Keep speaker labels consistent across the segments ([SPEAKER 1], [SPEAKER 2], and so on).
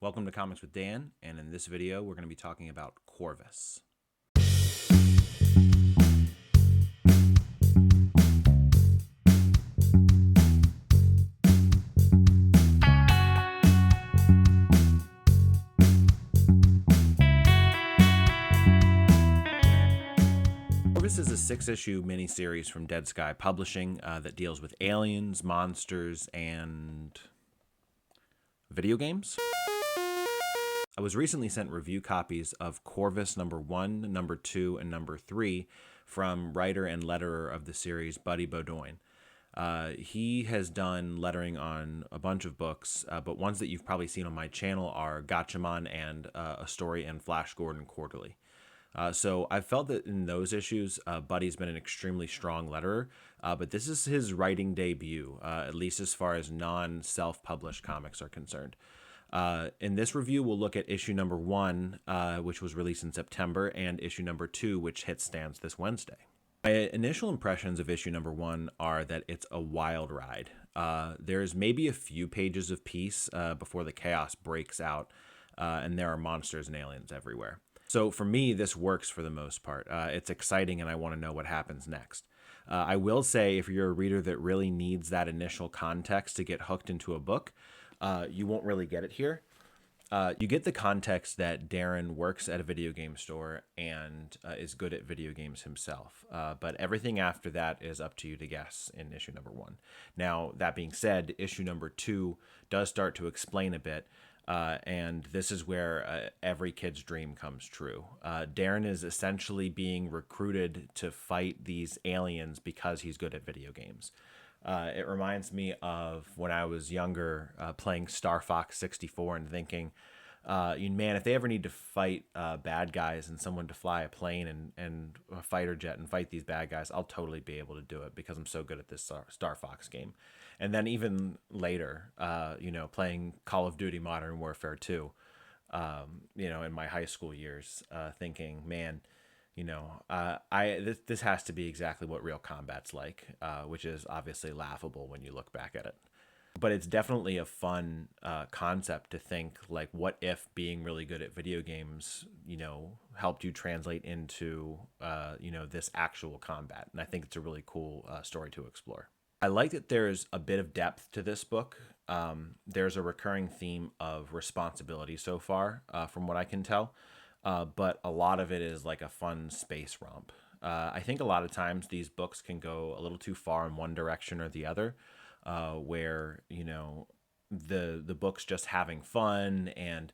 [SPEAKER 1] Welcome to Comics with Dan, and in this video we're going to be talking about Corvus. Corvus is a 6-issue miniseries from Dead Sky Publishing that deals with aliens, monsters, and video games. I was recently sent review copies of Corvus number 1, number 2, and number 3 from writer and letterer of the series, Buddy Beaudoin. He has done lettering on a bunch of books, but ones that you've probably seen on my channel are Gatchaman and A Story in Flash Gordon Quarterly. So I felt that in those issues, Buddy's been an extremely strong letterer, but this is his writing debut, at least as far as non-self-published comics are concerned. In this review, we'll look at issue number 1, which was released in September, and issue number 2, which hit stands this Wednesday. My initial impressions of issue number 1 are that it's a wild ride. There's maybe a few pages of peace before the chaos breaks out, and there are monsters and aliens everywhere. So for me, this works for the most part. It's exciting, and I want to know what happens next. I will say, if you're a reader that really needs that initial context to get hooked into a book, you won't really get it here. You get the context that Daryn works at a video game store and is good at video games himself. But everything after that is up to you to guess in issue number 1. Now, that being said, issue number 2 does start to explain a bit. And this is where every kid's dream comes true. Daryn is essentially being recruited to fight these aliens because he's good at video games. It reminds me of when I was younger, playing Star Fox 64 and thinking, man, if they ever need to fight bad guys and someone to fly a plane and a fighter jet and fight these bad guys, I'll totally be able to do it because I'm so good at this Star Fox game. And then even later, playing Call of Duty Modern Warfare 2, in my high school years, thinking, man, this has to be exactly what real combat's like, which is obviously laughable when you look back at it. But it's definitely a fun concept to think, like, what if being really good at video games, helped you translate into, this actual combat. And I think it's a really cool story to explore. I like that there's a bit of depth to this book. There's a recurring theme of responsibility so far, from what I can tell. But a lot of it is like a fun space romp. I think a lot of times these books can go a little too far in one direction or the other, where, the book's just having fun and,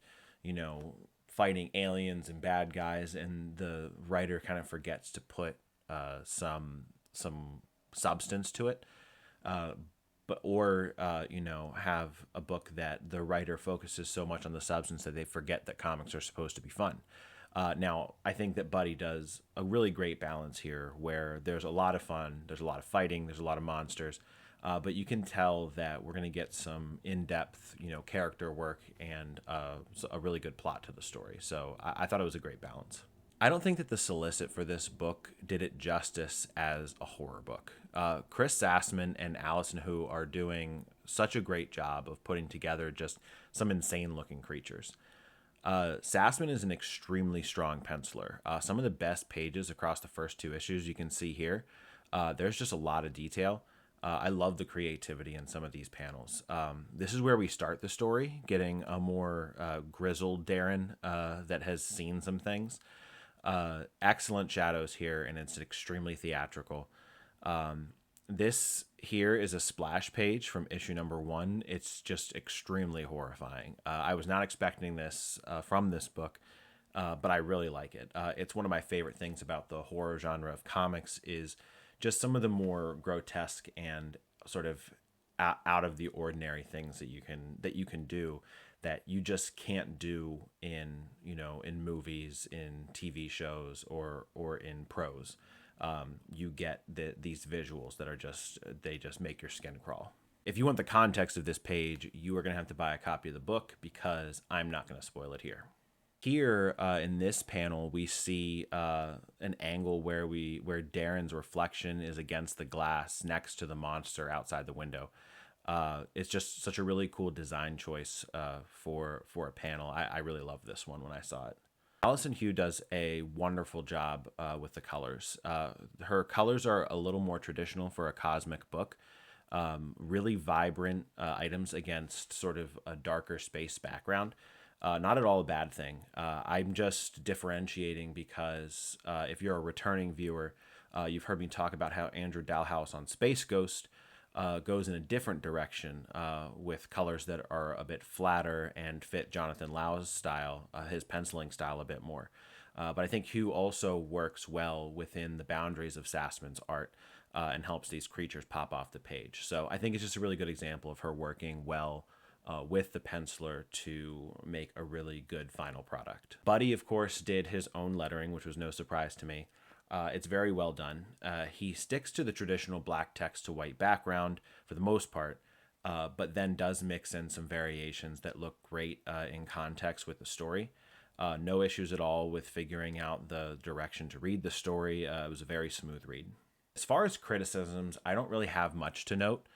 [SPEAKER 1] fighting aliens and bad guys, and the writer kind of forgets to put some substance to it. Have a book that the writer focuses so much on the substance that they forget that comics are supposed to be fun. Now, I think that Buddy does a really great balance here where there's a lot of fun, there's a lot of fighting, there's a lot of monsters, but you can tell that we're going to get some in-depth, character work and a really good plot to the story. So I thought it was a great balance. I don't think that the solicit for this book did it justice as a horror book. Chris Sassman and Allison Hu are doing such a great job of putting together just some insane-looking creatures. Sassman is an extremely strong penciler. Some of the best pages across the first 2 issues you can see here. There's just a lot of detail. I love the creativity in some of these panels. This is where we start the story, getting a more grizzled Daryn that has seen some things. Excellent shadows here, and it's extremely theatrical. This here is a splash page from issue number 1. It's just extremely horrifying. I was not expecting this from this book, but I really like it. It's one of my favorite things about the horror genre of comics is just some of the more grotesque and sort of out of the ordinary things that you can do that you just can't do in movies, in TV shows, or in prose. You get these visuals that are they just make your skin crawl. If you want the context of this page, you are going to have to buy a copy of the book because I'm not going to spoil it here. Here in this panel, we see an angle where Daryn's reflection is against the glass next to the monster outside the window. It's just such a really cool design choice for a panel. I really loved this one when I saw it. Allison Hugh does a wonderful job with the colors. Her colors are a little more traditional for a cosmic book. Really vibrant items against sort of a darker space background. Not at all a bad thing. I'm just differentiating because if you're a returning viewer, you've heard me talk about how Andrew Dalhouse on Space Ghost goes in a different direction with colors that are a bit flatter and fit Jonathan Lau's style, his penciling style a bit more. But I think Hugh also works well within the boundaries of Sassman's art and helps these creatures pop off the page. So I think it's just a really good example of her working well with the penciler to make a really good final product. Buddy, of course, did his own lettering, which was no surprise to me. It's very well done. He sticks to the traditional black text to white background for the most part, but then does mix in some variations that look great in context with the story. No issues at all with figuring out the direction to read the story. It was a very smooth read. As far as criticisms, I don't really have much to note.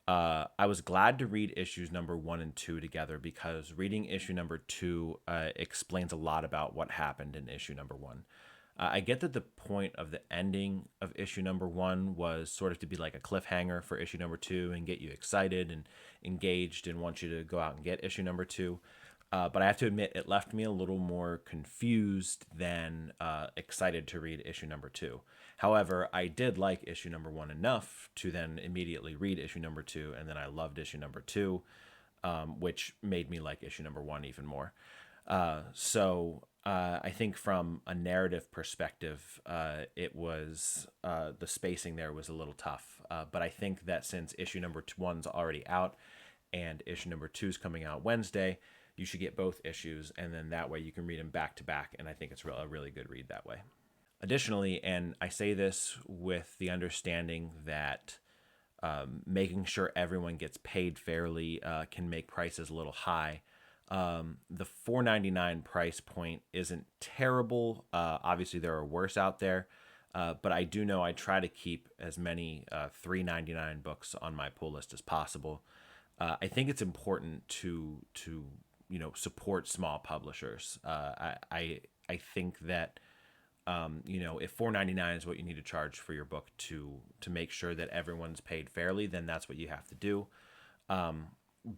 [SPEAKER 1] I was glad to read issues number 1 and 2 together because reading issue number 2 explains a lot about what happened in issue number 1. I get that the point of the ending of issue number 1 was sort of to be like a cliffhanger for issue number 2 and get you excited and engaged and want you to go out and get issue number 2. But I have to admit, it left me a little more confused than excited to read issue number 2. However, I did like issue number 1 enough to then immediately read issue number 2, and then I loved issue number 2, which made me like issue number 1 even more. So I think from a narrative perspective, it was the spacing there was a little tough. But I think that since issue number 1's already out and issue number 2's coming out Wednesday, you should get both issues, and then that way you can read them back to back, and I think it's a really good read that way. Additionally, and I say this with the understanding that making sure everyone gets paid fairly can make prices a little high. The $4.99 price point isn't terrible. Obviously, there are worse out there, but I do know I try to keep as many $3.99 books on my pull list as possible. I think it's important to support small publishers. I think that if $4.99 is what you need to charge for your book to make sure that everyone's paid fairly, then that's what you have to do.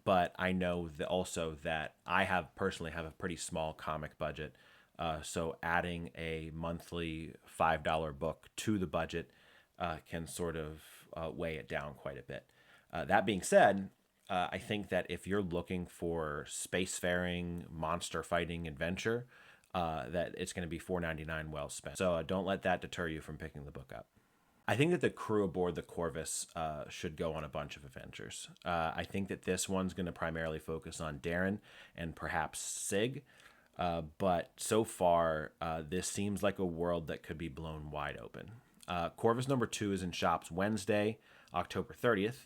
[SPEAKER 1] But I know that also that I personally have a pretty small comic budget, so adding a monthly $5 book to the budget can sort of weigh it down quite a bit. That being said, I think that if you're looking for spacefaring, monster fighting adventure, that it's going to be $4.99 well spent. So don't let that deter you from picking the book up. I think that the crew aboard the Corvus should go on a bunch of adventures. I think that this one's going to primarily focus on Daryn and perhaps Sig, but so far this seems like a world that could be blown wide open. Corvus number 2 is in shops Wednesday, October 30th.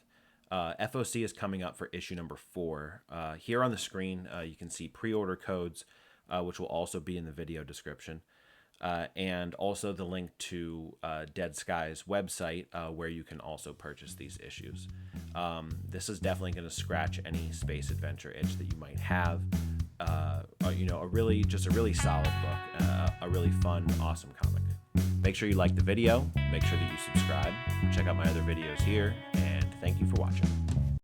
[SPEAKER 1] FOC is coming up for issue number 4. Here on the screen, you can see pre-order codes, which will also be in the video description. And also the link to Dead Sky's website, where you can also purchase these issues. This is definitely going to scratch any space adventure itch that you might have. A really solid book, a really fun, awesome comic. Make sure you like the video, make sure that you subscribe, check out my other videos here, and thank you for watching.